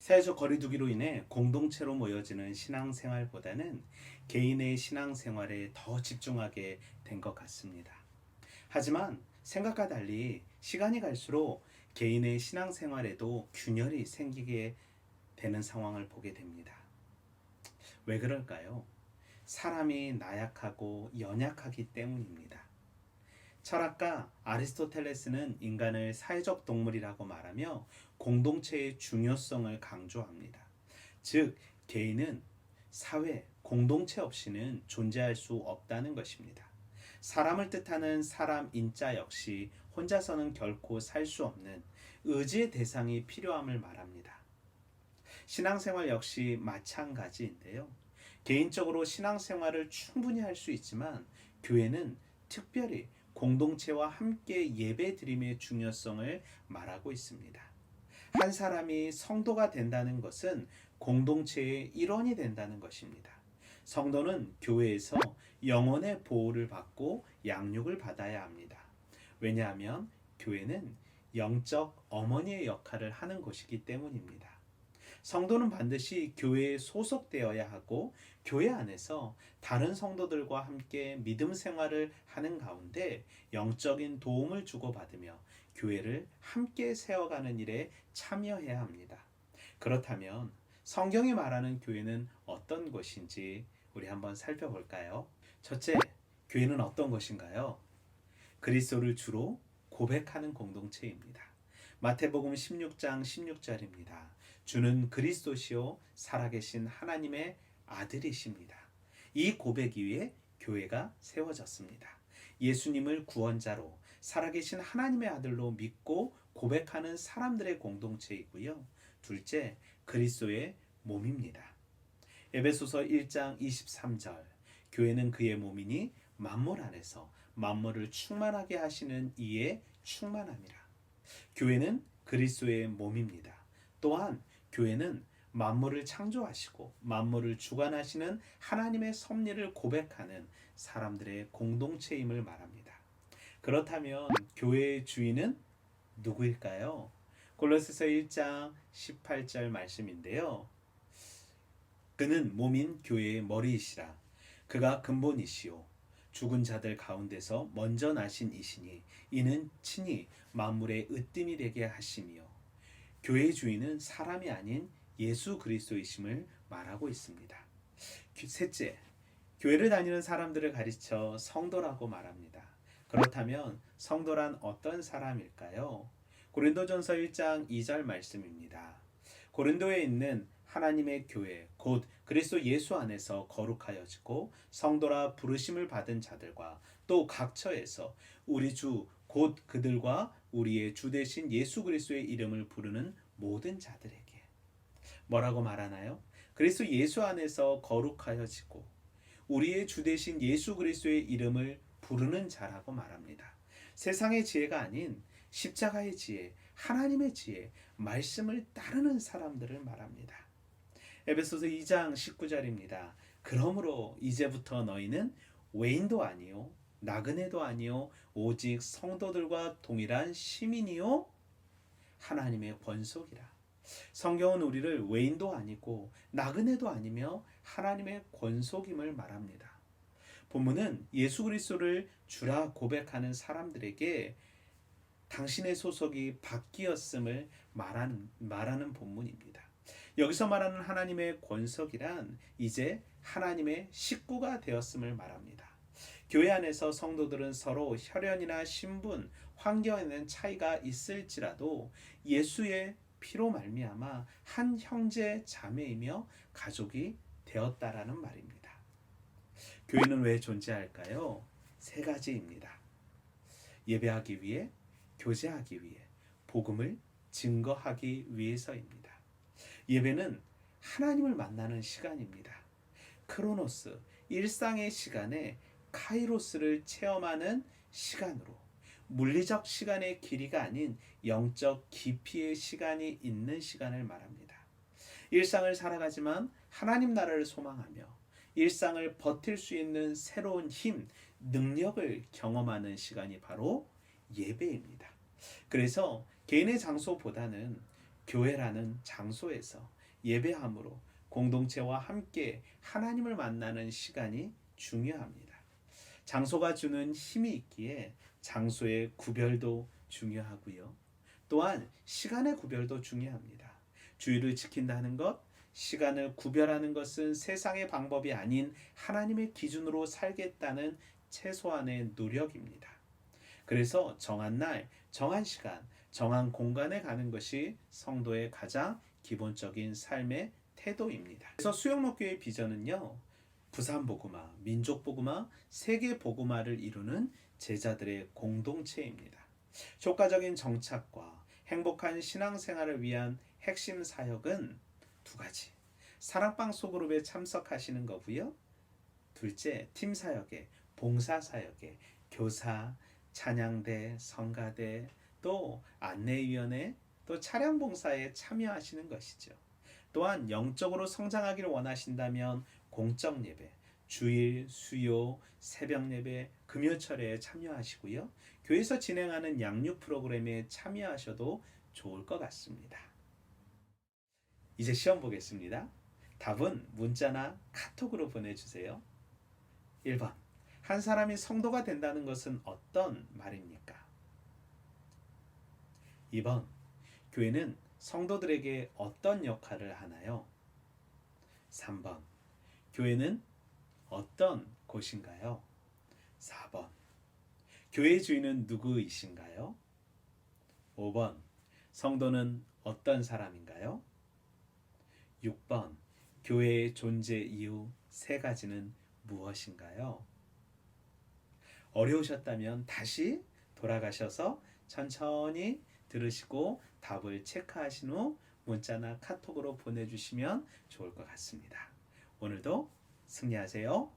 사회적 거리두기로 인해 공동체로 모여지는 신앙생활보다는 개인의 신앙생활에 더 집중하게 된 것 같습니다. 하지만 생각과 달리 시간이 갈수록 개인의 신앙생활에도 균열이 생기게 되는 상황을 보게 됩니다. 왜 그럴까요? 사람이 나약하고 연약하기 때문입니다. 철학가 아리스토텔레스는 인간을 사회적 동물이라고 말하며 공동체의 중요성을 강조합니다. 즉, 개인은 사회, 공동체 없이는 존재할 수 없다는 것입니다. 사람을 뜻하는 사람 인자 역시 혼자서는 결코 살 수 없는 의지의 대상이 필요함을 말합니다. 신앙생활 역시 마찬가지인데요. 개인적으로 신앙생활을 충분히 할 수 있지만 교회는 특별히 공동체와 함께 예배드림의 중요성을 말하고 있습니다. 한 사람이 성도가 된다는 것은 공동체의 일원이 된다는 것입니다. 성도는 교회에서 영혼의 보호를 받고 양육을 받아야 합니다. 왜냐하면 교회는 영적 어머니의 역할을 하는 곳이기 때문입니다. 성도는 반드시 교회에 소속되어야 하고 교회 안에서 다른 성도들과 함께 믿음 생활을 하는 가운데 영적인 도움을 주고받으며 교회를 함께 세워가는 일에 참여해야 합니다. 그렇다면 성경이 말하는 교회는 어떤 것인지 우리 한번 살펴볼까요? 첫째, 교회는 어떤 것인가요? 그리스도를 주로 고백하는 공동체입니다. 마태복음 16장 16절입니다. 주는 그리스도시요 살아계신 하나님의 아들이십니다. 이 고백 위에 교회가 세워졌습니다. 예수님을 구원자로 살아계신 하나님의 아들로 믿고 고백하는 사람들의 공동체이고요. 둘째, 그리스도의 몸입니다. 에베소서 1장 23절 교회는 그의 몸이니 만물 안에서 만물을 충만하게 하시는 이의 충만함이라. 교회는 그리스도의 몸입니다. 또한 교회는 만물을 창조하시고 만물을 주관하시는 하나님의 섭리를 고백하는 사람들의 공동체임을 말합니다. 그렇다면 교회의 주인은 누구일까요? 골로새서 1장 18절 말씀인데요. 그는 몸인 교회의 머리이시라. 그가 근본이시요 죽은 자들 가운데서 먼저 나신 이시니 이는 친히 만물의 으뜸이 되게 하심이요. 교회의 주인은 사람이 아닌 예수 그리스도이심을 말하고 있습니다. 셋째, 교회를 다니는 사람들을 가르쳐 성도라고 말합니다. 그렇다면 성도란 어떤 사람일까요? 고린도전서 1장 2절 말씀입니다. 고린도에 있는 하나님의 교회 곧 그리스도 예수 안에서 거룩하여지고 성도라 부르심을 받은 자들과 또 각처에서 우리 주 곧 그들과 우리의 주 되신 예수 그리스도의 이름을 부르는 모든 자들에게 뭐라고 말하나요? 그리스도 예수 안에서 거룩하여지고 우리의 주 되신 예수 그리스도의 이름을 부르는 자라고 말합니다. 세상의 지혜가 아닌 십자가의 지혜, 하나님의 지혜, 말씀을 따르는 사람들을 말합니다. 에베소서 2장 19절입니다. 그러므로 이제부터 너희는 외인도 아니요 나그네도 아니요 오직 성도들과 동일한 시민이요 하나님의 권속이라. 성경은 우리를 외인도 아니고 나그네도 아니며 하나님의 권속임을 말합니다. 본문은 예수 그리스도를 주라 고백하는 사람들에게 당신의 소속이 바뀌었음을 말하는 본문입니다. 여기서 말하는 하나님의 권속이란 이제 하나님의 식구가 되었음을 말합니다. 교회 안에서 성도들은 서로 혈연이나 신분, 환경에는 차이가 있을지라도 예수의 피로 말미암아 한 형제 자매이며 가족이 되었다라는 말입니다. 교회는 왜 존재할까요? 세 가지입니다. 예배하기 위해, 교제하기 위해, 복음을 증거하기 위해서입니다. 예배는 하나님을 만나는 시간입니다. 크로노스, 일상의 시간에 카이로스를 체험하는 시간으로 물리적 시간의 길이가 아닌 영적 깊이의 시간이 있는 시간을 말합니다. 일상을 살아가지만 하나님 나라를 소망하며 일상을 버틸 수 있는 새로운 힘, 능력을 경험하는 시간이 바로 예배입니다. 그래서 개인의 장소보다는 교회라는 장소에서 예배함으로 공동체와 함께 하나님을 만나는 시간이 중요합니다. 장소가 주는 힘이 있기에 장소의 구별도 중요하고요. 또한 시간의 구별도 중요합니다. 주의를 지킨다는 것, 시간을 구별하는 것은 세상의 방법이 아닌 하나님의 기준으로 살겠다는 최소한의 노력입니다. 그래서 정한 날, 정한 시간, 정한 공간에 가는 것이 성도의 가장 기본적인 삶의 태도입니다. 그래서 수영목교의 비전은요, 부산복음화, 민족복음화, 세계복음화를 이루는 제자들의 공동체입니다. 효과적인 정착과 행복한 신앙생활을 위한 핵심 사역은 두 가지. 사랑방 소그룹에 참석하시는 거고요. 둘째, 팀 사역에, 봉사 사역에, 교사, 찬양대, 성가대, 또 안내위원회, 또 차량 봉사에 참여하시는 것이죠. 또한 영적으로 성장하기를 원하신다면 공적 예배, 주일, 수요, 새벽 예배, 금요철에 참여하시고요. 교회에서 진행하는 양육 프로그램에 참여하셔도 좋을 것 같습니다. 이제 시험 보겠습니다. 답은 문자나 카톡으로 보내주세요. 1번. 한 사람이 성도가 된다는 것은 어떤 말입니까? 2번. 교회는 성도들에게 어떤 역할을 하나요? 3번. 교회는 어떤 곳인가요? 4번. 교회의 주인은 누구이신가요? 5번. 성도는 어떤 사람인가요? 6번. 교회의 존재 이유 세 가지는 무엇인가요? 어려우셨다면 다시 돌아가셔서 천천히 들으시고 답을 체크하신 후 문자나 카톡으로 보내주시면 좋을 것 같습니다. 오늘도 승리하세요.